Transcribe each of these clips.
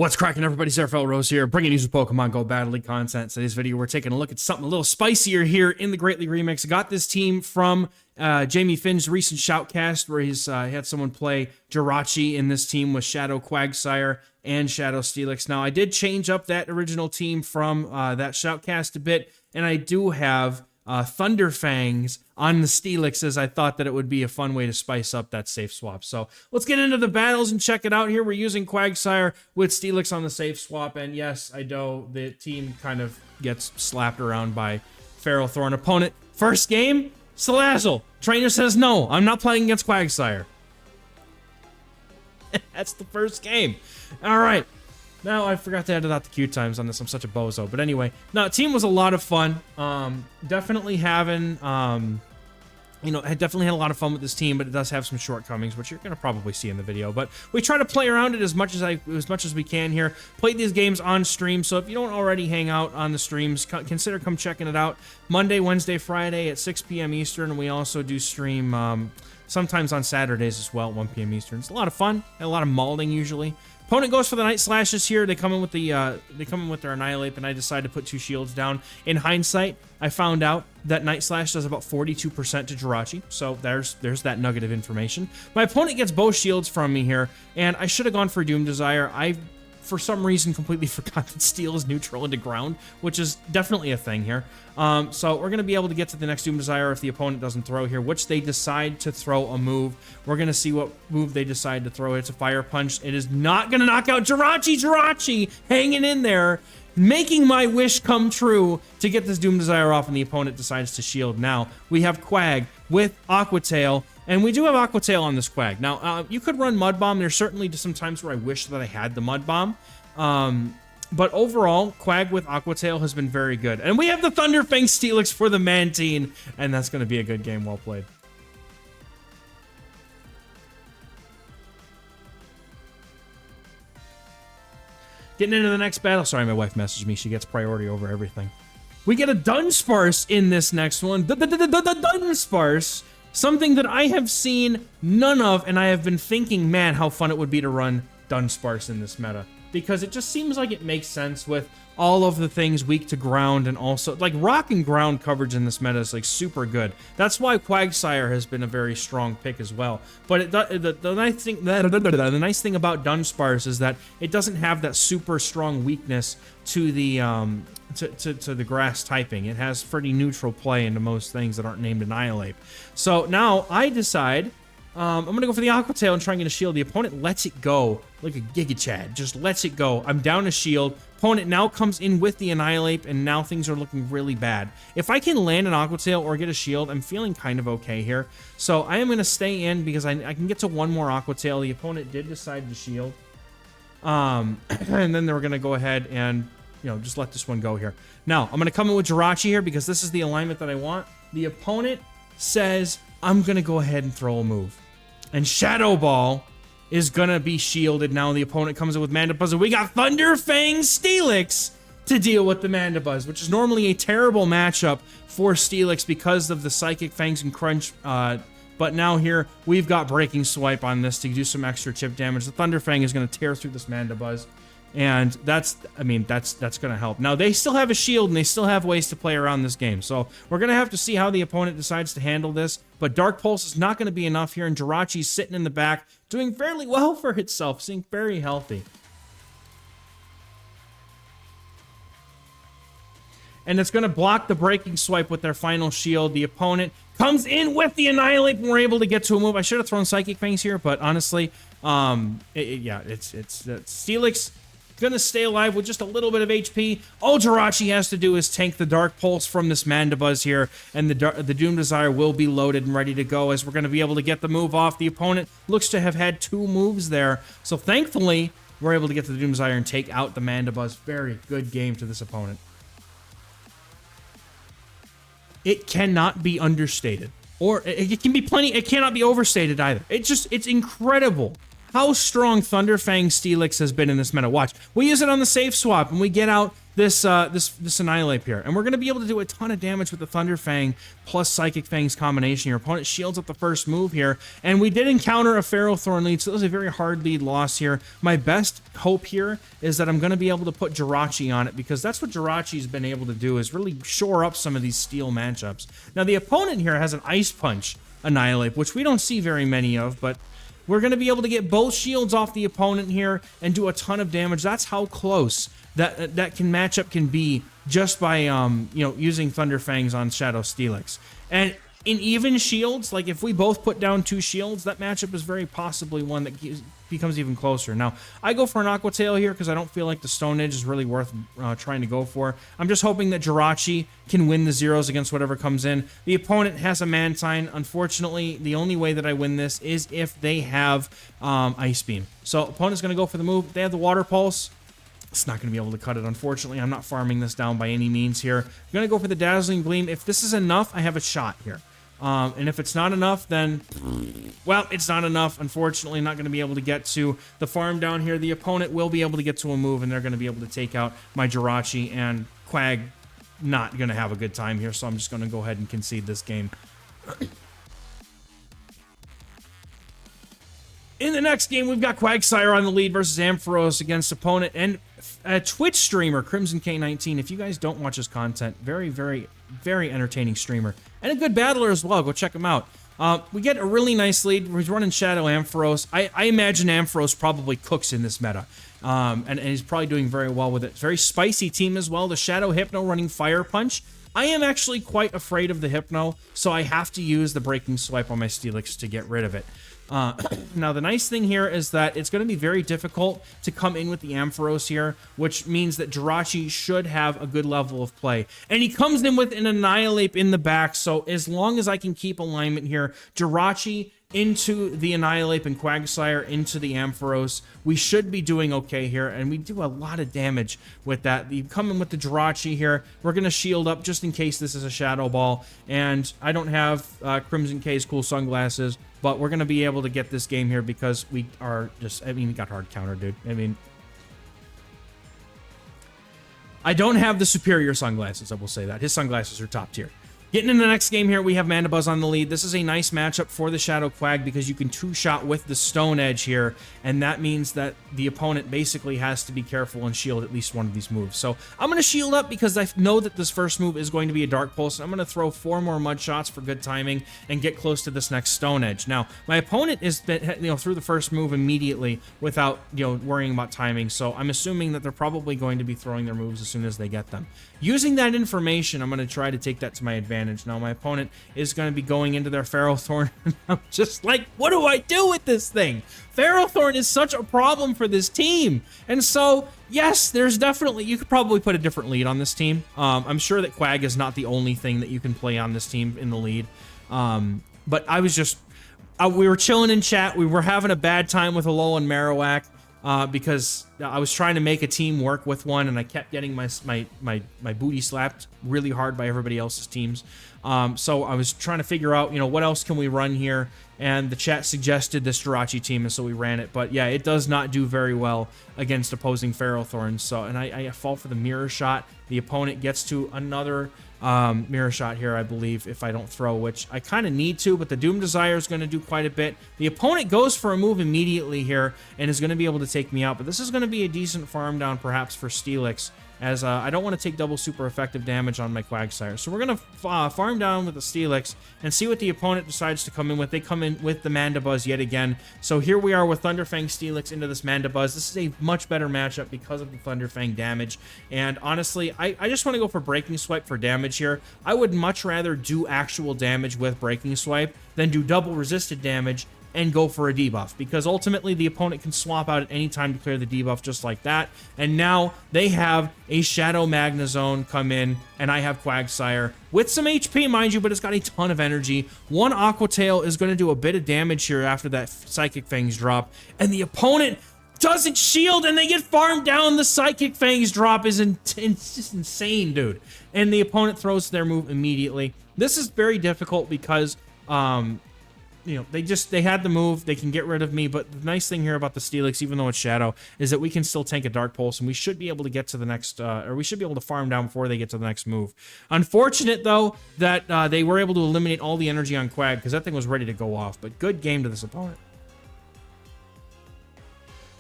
What's cracking, everybody? XehrFelrose here, bringing you some Pokemon GO Battle League content. Today's video, we're taking a look at something a little spicier here in the Great League Remix. I got this team from Jamiefinn's recent Shoutcast, where he had someone play Jirachi in this team with Shadow Quagsire and Shadow Steelix. Now, I did change up that original team from that Shoutcast a bit, and I do have Thunderfangs on the Steelix, as I thought that it would be a fun way to spice up that safe swap. So let's get into the battles and check it out here. We're using Quagsire with Steelix on the safe swap, and yes, I know the team kind of gets slapped around by Ferrothorn. Opponent, first game, Salazzle. Trainer says, no, I'm not playing against Quagsire. That's the first game. All right. Now, I forgot to edit out the queue times on this. I'm such a bozo. But anyway, no, team was a lot of fun. Definitely having, I definitely had a lot of fun with this team, but it does have some shortcomings, which you're going to probably see in the video. But we try to play around it as much as we can here. Played these games on stream, so if you don't already hang out on the streams, consider come checking it out. Monday, Wednesday, Friday at 6 p.m. Eastern, and we also do stream sometimes on Saturdays as well at 1 p.m. Eastern. It's a lot of fun, and a lot of mauling usually. Opponent goes for the Night Slashes here. They come in with their Annihilate, and I decided to put 2 shields down. In hindsight, I found out that Night Slash does about 42% to Jirachi, so there's that nugget of information. My opponent gets both shields from me here, and I should have gone for Doom Desire. I, for some reason, completely forgot that Steel is neutral into ground, which is definitely a thing here. So we're going to be able to get to the next Doom Desire if the opponent doesn't throw here, which they decide to throw a move. We're going to see what move they decide to throw. It's a Fire Punch. It is not going to knock out Jirachi. Jirachi hanging in there, making my wish come true to get this Doom Desire off, and the opponent decides to shield. Now, we have Quag with Aqua Tail, and we do have Aqua Tail on this Quag. Now, you could run Mud Bomb. There's certainly some times where I wish that I had the Mud Bomb. But overall, Quag with Aqua Tail has been very good. And we have the Thunderfang Steelix for the Mantine, and that's going to be a good game. Well played. Getting into the next battle. Sorry, my wife messaged me. She gets priority over everything. We get a Dunsparce in this next one. The Dunsparce. Something that I have seen none of, and I have been thinking, man, how fun it would be to run Dunsparce in this meta. Because it just seems like it makes sense with all of the things weak to ground, and also, like, rock and ground coverage in this meta is, like, super good. That's why Quagsire has been a very strong pick as well. But the nice thing about Dunsparce is that it doesn't have that super strong weakness to the to the grass typing. It has pretty neutral play into most things that aren't named Annihilate. So now I decide I'm going to go for the Aqua Tail and try and get a shield. The opponent lets it go like a Giga Chad. Just lets it go. I'm down a shield. Opponent now comes in with the Annihilate, and now things are looking really bad. If I can land an Aqua Tail or get a shield, I'm feeling kind of okay here. So I am going to stay in because I can get to one more Aqua Tail. The opponent did decide to shield. And then they were going to go ahead and, just let this one go here. Now, I'm going to come in with Jirachi here because this is the alignment that I want. The opponent says, I'm going to go ahead and throw a move. And Shadow Ball is going to be shielded. Now the opponent comes in with Mandibuzz, and we got Thunderfang Steelix to deal with the Mandibuzz, which is normally a terrible matchup for Steelix because of the Psychic Fangs and Crunch. But now here, we've got Breaking Swipe on this to do some extra chip damage. The Thunderfang is going to tear through this Mandibuzz. And that's going to help. Now, they still have a shield, and they still have ways to play around this game. So we're going to have to see how the opponent decides to handle this. But Dark Pulse is not going to be enough here, and Jirachi's sitting in the back, doing fairly well for itself, seeming very healthy. And it's going to block the Breaking Swipe with their final shield. The opponent comes in with the Annihilate, and we're able to get to a move. I should have thrown Psychic Fangs here, but honestly, it's Steelix gonna stay alive with just a little bit of HP. All Jirachi has to do is tank the Dark Pulse from this Mandibuzz here, and the Doom Desire will be loaded and ready to go, as we're gonna be able to get the move off. The opponent looks to have had 2 moves there, so thankfully we're able to get to the Doom Desire and take out the Mandibuzz. Very good game to this opponent. It cannot be understated, or it can be plenty. It cannot be overstated either. It's incredible how strong Thunderfang Steelix has been in this meta. Watch, we use it on the safe swap, and we get out this Annihilate here, and we're going to be able to do a ton of damage with the Thunderfang plus Psychic Fang's combination. Your opponent shields up the first move here, and we did encounter a Ferrothorn lead, so it was a very hard lead loss here. My best hope here is that I'm going to be able to put Jirachi on it, because that's what Jirachi's been able to do, is really shore up some of these steel matchups. Now, the opponent here has an Ice Punch Annihilate, which we don't see very many of, but we're going to be able to get both shields off the opponent here and do a ton of damage. That's how close that matchup can be just by using Thunderfangs on Shadow Steelix. And in even shields, like if we both put down 2 shields, that matchup is very possibly one that becomes even closer. Now, I go for an Aqua Tail here because I don't feel like the Stone Edge is really worth trying to go for. I'm just hoping that Jirachi can win the zeros against whatever comes in. The opponent has a Mantine. Unfortunately, the only way that I win this is if they have Ice Beam. So opponent's going to go for the move. If they have the Water Pulse, it's not going to be able to cut it, unfortunately. I'm not farming this down by any means here. I'm going to go for the Dazzling Gleam. If this is enough, I have a shot here. And if it's not enough, then, well, it's not enough. Unfortunately, not going to be able to get to the farm down here. The opponent will be able to get to a move, and they're going to be able to take out my Jirachi, and Quag not going to have a good time here, so I'm just going to go ahead and concede this game. In the next game, we've got Quagsire on the lead versus XehrFelrose against opponent and a Twitch streamer, Crimson K19. If you guys don't watch his content, very, very, very entertaining streamer. And a good battler as well. Go check him out. We get a really nice lead. He's running Shadow XehrFelrose. I imagine XehrFelrose probably cooks in this meta. And he's probably doing very well with it. Very spicy team as well. The Shadow Hypno running Fire Punch. I am actually quite afraid of the Hypno, so I have to use the Breaking Swipe on my Steelix to get rid of it. Now, the nice thing here is that it's going to be very difficult to come in with the XehrFelrose here, which means that Jirachi should have a good level of play. And he comes in with an Annihilate in the back, so as long as I can keep alignment here, Jirachi into the Annihilate and Quagsire into the XehrFelrose, we should be doing okay here, and we do a lot of damage with that. You come in with the Jirachi here, we're going to shield up just in case this is a Shadow Ball, and I don't have Crimson K's cool sunglasses, but we're going to be able to get this game here because we are just, I mean, we got hard counter, dude. I mean, I don't have the superior sunglasses, I will say that. His sunglasses are top tier. Getting in the next game here, we have Mandibuzz on the lead. This is a nice matchup for the Shadow Quag because you can two-shot with the Stone Edge here, and that means that the opponent basically has to be careful and shield at least one of these moves. So I'm going to shield up because I know that this first move is going to be a Dark Pulse, and I'm going to throw 4 more Mud Shots for good timing and get close to this next Stone Edge. Now, my opponent is through the first move immediately without worrying about timing, so I'm assuming that they're probably going to be throwing their moves as soon as they get them. Using that information, I'm going to try to take that to my advantage. Now, my opponent is going to be going into their Ferrothorn, and I'm just like, what do I do with this thing? Ferrothorn is such a problem for this team. And so, yes, there's definitely, you could probably put a different lead on this team. I'm sure that Quag is not the only thing that you can play on this team in the lead. But I was just, we were chilling in chat. We were having a bad time with Alolan Marowak. Because I was trying to make a team work with one, and I kept getting my booty slapped really hard by everybody else's teams. So I was trying to figure out, what else can we run here? And the chat suggested this Jirachi team, and so we ran it. But yeah, it does not do very well against opposing Ferrothorns. So, and I fall for the Mirror Shot. The opponent gets to another Mirror Shot here, I believe, if I don't throw, which I kind of need to, but the Doom Desire is going to do quite a bit. The opponent goes for a move immediately here and is going to be able to take me out, but this is going to be a decent farm down perhaps for Steelix, as I don't want to take double super effective damage on my Quagsire. So we're going to farm down with the Steelix and see what the opponent decides to come in with. They come in with the Mandibuzz yet again. So here we are with Thunderfang Steelix into this Mandibuzz. This is a much better matchup because of the Thunderfang damage. And honestly, I just want to go for Breaking Swipe for damage here. I would much rather do actual damage with Breaking Swipe than do double resisted damage and go for a debuff, because ultimately the opponent can swap out at any time to clear the debuff just like that. And now they have a Shadow Magnezone come in, and I have Quagsire with some HP, mind you, but it's got a ton of energy. One Aqua Tail is going to do a bit of damage here after that Psychic Fangs drop, and the opponent doesn't shield, and they get farmed down. The Psychic Fangs drop is it's just insane, dude. And the opponent throws their move immediately. This is very difficult because you know, they had the move. They can get rid of me. But the nice thing here about the Steelix, even though it's Shadow, is that we can still tank a Dark Pulse, and we should be able to get to the next, or we should be able to farm down before they get to the next move. Unfortunate, though, that they were able to eliminate all the energy on Quag, because that thing was ready to go off. But good game to this opponent.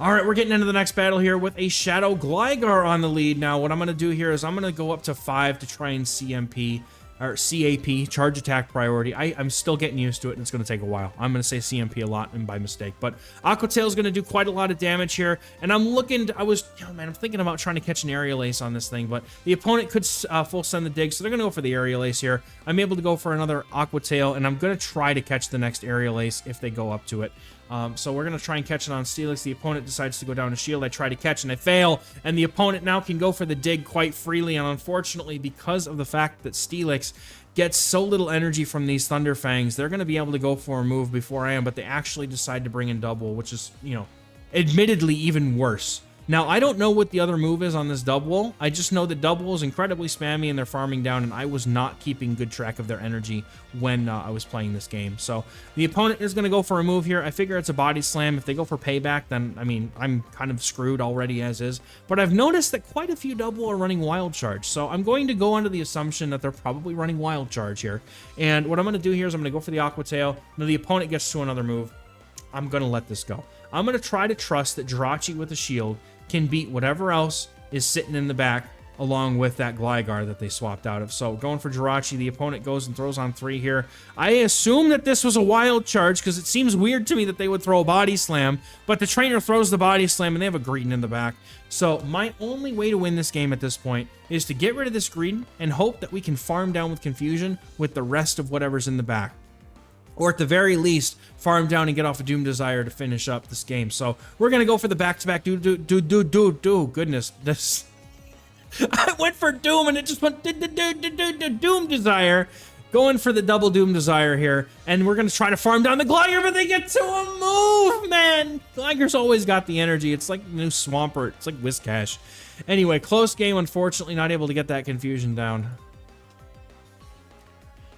All right, we're getting into the next battle here with a Shadow Gligar on the lead. Now, what I'm going to do here is I'm going to go up to 5 to try and CMP, or CAP, Charge Attack Priority. I'm still getting used to it, and it's going to take a while. I'm going to say CMP a lot, and by mistake. But Aqua Tail is going to do quite a lot of damage here, and I'm looking, I'm thinking about trying to catch an Aerial Ace on this thing, but the opponent could full send the dig, so they're going to go for the Aerial Ace here. I'm able to go for another Aqua Tail, and I'm going to try to catch the next Aerial Ace if they go up to it. So we're going to try and catch it on Steelix. The opponent decides to go down to shield. I try to catch and I fail, and the opponent now can go for the dig quite freely, and unfortunately, because of the fact that Steelix gets so little energy from these Thunder Fangs, they're going to be able to go for a move before I am, but they actually decide to bring in double, which is, you know, admittedly even worse. Now, I don't know what the other move is on this double. I just know that double is incredibly spammy and they're farming down, and I was not keeping good track of their energy when I was playing this game. So the opponent is going to go for a move here. I figure it's a body slam. If they go for payback, then, I mean, I'm kind of screwed already as is. But I've noticed that quite a few double are running Wild Charge. So I'm going to go under the assumption that they're probably running Wild Charge here. And what I'm going to do here is I'm going to go for the Aqua Tail. Now the opponent gets to another move. I'm going to let this go. I'm going to try to trust that Jirachi with a shield can beat whatever else is sitting in the back along with that Gligar that they swapped out of. So going for Jirachi, the opponent goes and throws on 3 here. I assume that this was a Wild Charge because it seems weird to me that they would throw a Body Slam, but the trainer throws the Body Slam and they have a Greedent in the back. So my only way to win this game at this point is to get rid of this Greedent and hope that we can farm down with Confusion with the rest of whatever's in the back. Or at the very least, farm down and get off a Doom Desire to finish up this game. So we're going to go for the back-to-back goodness. This I went for Doom and it just went Doom Desire. Going for the double Doom Desire here. And we're going to try to farm down the Gligar, but they get to a move, man. Gligar's always got the energy. It's like the new Swampert. It's like Whiscash. Anyway, close game. Unfortunately, not able to get that Confusion down.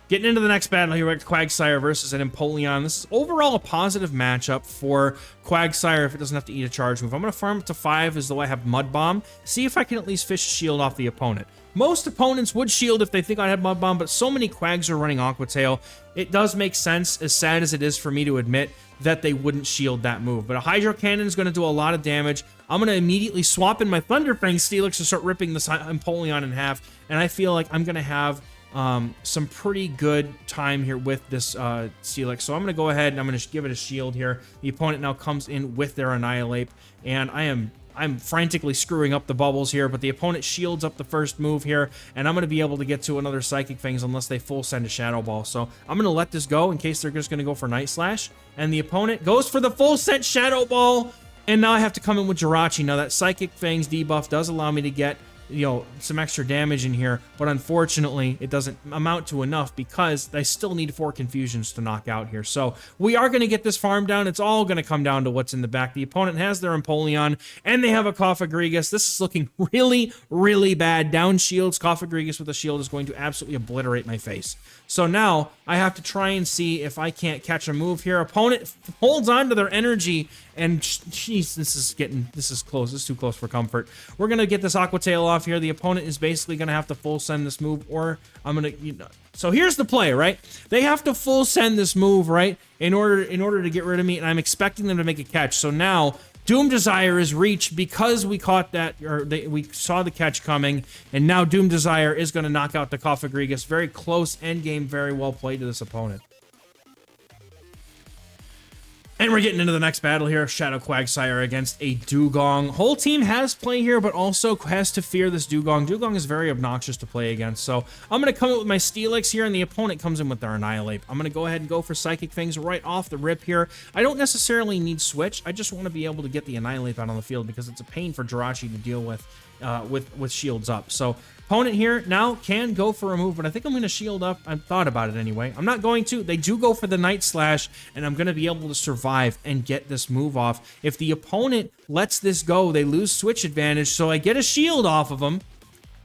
Getting into the next battle here with Quagsire versus an Empoleon. This is overall a positive matchup for Quagsire if it doesn't have to eat a charge move. I'm going to farm it to 5 as though I have Mud Bomb. See if I can at least fish a shield off the opponent. Most opponents would shield if they think I had Mud Bomb, but so many Quags are running Aqua Tail. It does make sense, as sad as it is for me to admit, that they wouldn't shield that move. But a Hydro Cannon is going to do a lot of damage. I'm going to immediately swap in my Thunder Fang Steelix to start ripping this Empoleon in half, and I feel like I'm going to have some pretty good time here with this Steelix. So I'm going to go ahead and I'm going to give it a shield here. The opponent now comes in with their Annihilate, and I'm frantically screwing up the bubbles here, but the opponent shields up the first move here, and I'm going to be able to get to another Psychic Fangs unless they full send a Shadow Ball. So I'm going to let this go in case they're just going to go for Night Slash, and the opponent goes for the full sent Shadow Ball, and now I have to come in with Jirachi. Now that Psychic Fangs debuff does allow me to get, you know, some extra damage in here, but unfortunately it doesn't amount to enough because I still need 4 Confusions to knock out here. So we are going to get this farm down. It's all going to come down to what's in the back. The opponent has their Empoleon and they have a Cofagrigus. This is looking really, really bad. Down shields. Cofagrigus with a shield is going to absolutely obliterate my face. So now I have to try and see if I can't catch a move here. Opponent holds on to their energy, and jeez, this is close. This is too close for comfort. We're gonna get this Aqua Tail off here. The opponent is basically gonna have to full send this move, or I'm gonna, you know. So here's the play, right? They have to full send this move, right, in order to get rid of me, and I'm expecting them to make a catch. So now Doom Desire is reached because we caught that, or we saw the catch coming, and now Doom Desire is going to knock out the Cofagrigus. Very close end game, very well played to this opponent. And we're getting into the next battle here, Shadow Quagsire against a Dugong. Whole team has play here, but also has to fear this Dugong. Dugong is very obnoxious to play against, so I'm going to come in with my Steelix here, and the opponent comes in with their Annihilate. I'm going to go ahead and go for Psychic Fangs right off the rip here. I don't necessarily need Switch. I just want to be able to get the Annihilate out on the field because it's a pain for Jirachi to deal with shields up. So opponent here now can go for a move, but I think I'm going to shield up. I've thought about it anyway. I'm not going to. They do go for the Night Slash, and I'm going to be able to survive and get this move off. If the opponent lets this go, they lose switch advantage, so I get a shield off of them.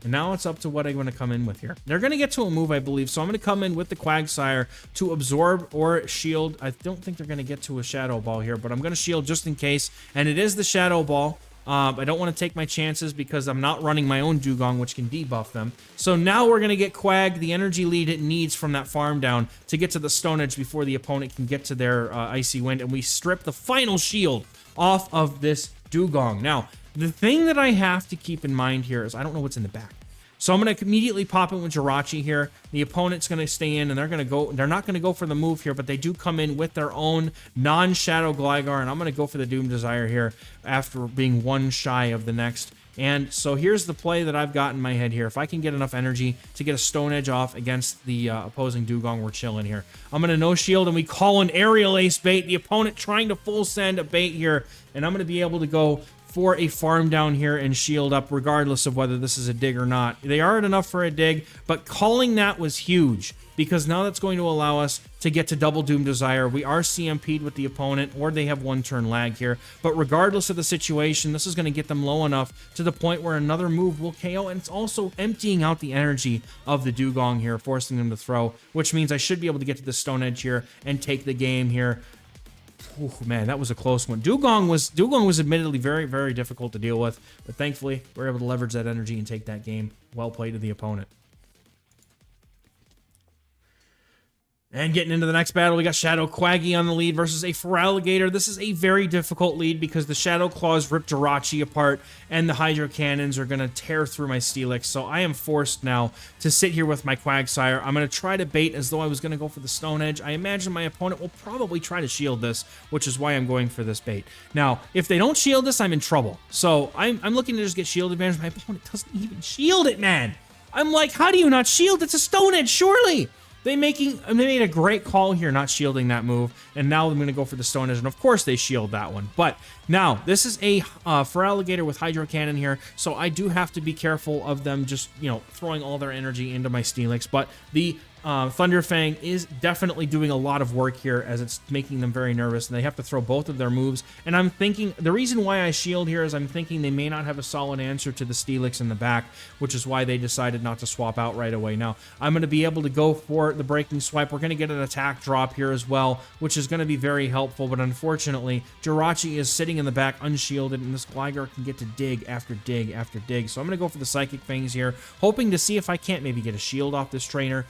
And now it's up to what I'm going to come in with here. They're going to get to a move, I believe, so I'm going to come in with the Quagsire to absorb or shield. I don't think they're going to get to a Shadow Ball here, but I'm going to shield just in case, and it is the Shadow Ball. I don't want to take my chances because I'm not running my own Dugong, which can debuff them. So now we're going to get Quag, the energy lead it needs from that farm down to get to the Stone Edge before the opponent can get to their Icy Wind, and we strip the final shield off of this Dugong. Now, the thing that I have to keep in mind here is I don't know what's in the back. So I'm going to immediately pop in with Jirachi here. The opponent's going to stay in, and they're not going to go for the move here, but they do come in with their own non-Shadow Gligar, and I'm going to go for the Doom Desire here after being one shy of the next. And so here's the play that I've got in my head here. If I can get enough energy to get a Stone Edge off against the opposing Dugong, we're chilling here. I'm going to no shield, and we call an Aerial Ace bait. The opponent trying to full send a bait here, and I'm going to be able to go for a farm down here and shield up regardless of whether this is a dig or not. They are at enough for a dig, but calling that was huge because now that's going to allow us to get to double Doom Desire. We are CMP'd with the opponent, or they have one turn lag here, but regardless of the situation, this is going to get them low enough to the point where another move will KO, and it's also emptying out the energy of the Dugong here, forcing them to throw, which means I should be able to get to the Stone Edge here and take the game here. Oh man, that was a close one. Dugong was admittedly very, very difficult to deal with, but thankfully we're able to leverage that energy and take that game. Well played to the opponent. And getting into the next battle, we got Shadow Quaggy on the lead versus a Feraligatr. This is a very difficult lead because the Shadow Claws rip Jirachi apart, and the Hydro Cannons are going to tear through my Steelix. So I am forced now to sit here with my Quagsire. I'm going to try to bait as though I was going to go for the Stone Edge. I imagine my opponent will probably try to shield this, which is why I'm going for this bait. Now, if they don't shield this, I'm in trouble. So I'm looking to just get shield advantage. My opponent doesn't even shield it, man. I'm like, how do you not shield? It's a Stone Edge, surely. They made a great call here, not shielding that move, and now I'm going to go for the Stone Edge, and of course they shield that one. But now, this is a Feraligatr with Hydro Cannon here, so I do have to be careful of them just, you know, throwing all their energy into my Steelix, but the Thunderfang is definitely doing a lot of work here as it's making them very nervous, and they have to throw both of their moves. And I'm thinking, the reason why I shield here is I'm thinking they may not have a solid answer to the Steelix in the back, which is why they decided not to swap out right away. Now, I'm going to be able to go for the Breaking Swipe. We're going to get an attack drop here as well, which is going to be very helpful, but unfortunately, Jirachi is sitting in the back unshielded, and this Gligar can get to dig after dig after dig. So I'm going to go for the Psychic Fangs here, hoping to see if I can't maybe get a shield off this trainer.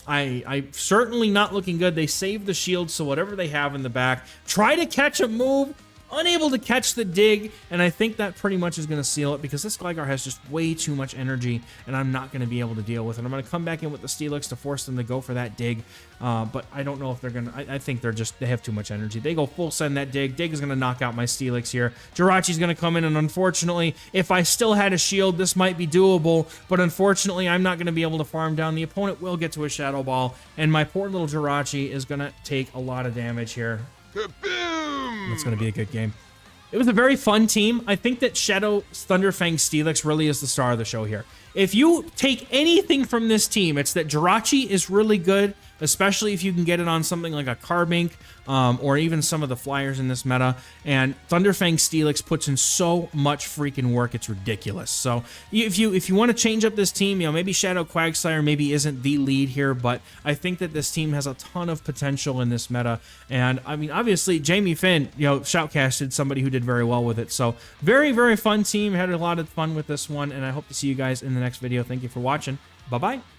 I certainly not looking good. They saved the shield, so whatever they have in the back, try to catch a move, unable to catch the dig, and I think that pretty much is going to seal it because this Gligar has just way too much energy, and I'm not going to be able to deal with it. I'm going to come back in with the Steelix to force them to go for that dig, but I don't know if they're going to... I think they have too much energy. They go full send that dig. Dig is going to knock out my Steelix here. Jirachi's going to come in, and unfortunately, if I still had a shield, this might be doable, but unfortunately, I'm not going to be able to farm down. The opponent will get to a Shadow Ball, and my poor little Jirachi is going to take a lot of damage here. It's going to be a good game. It was a very fun team. I think that Shadow Thunderfang Steelix really is the star of the show here. If you take anything from this team, it's that Jirachi is really good, especially if you can get it on something like a Carbink, or even some of the flyers in this meta. And Thunderfang Steelix puts in so much freaking work, it's ridiculous. So if you want to change up this team, you know, maybe Shadow Quagsire maybe isn't the lead here, but I think that this team has a ton of potential in this meta. And I mean, obviously, Jamiefinn, you know, shoutcasted somebody who did very well with it. So very, very fun team. Had a lot of fun with this one, and I hope to see you guys in the next video. Thank you for watching. Bye-bye.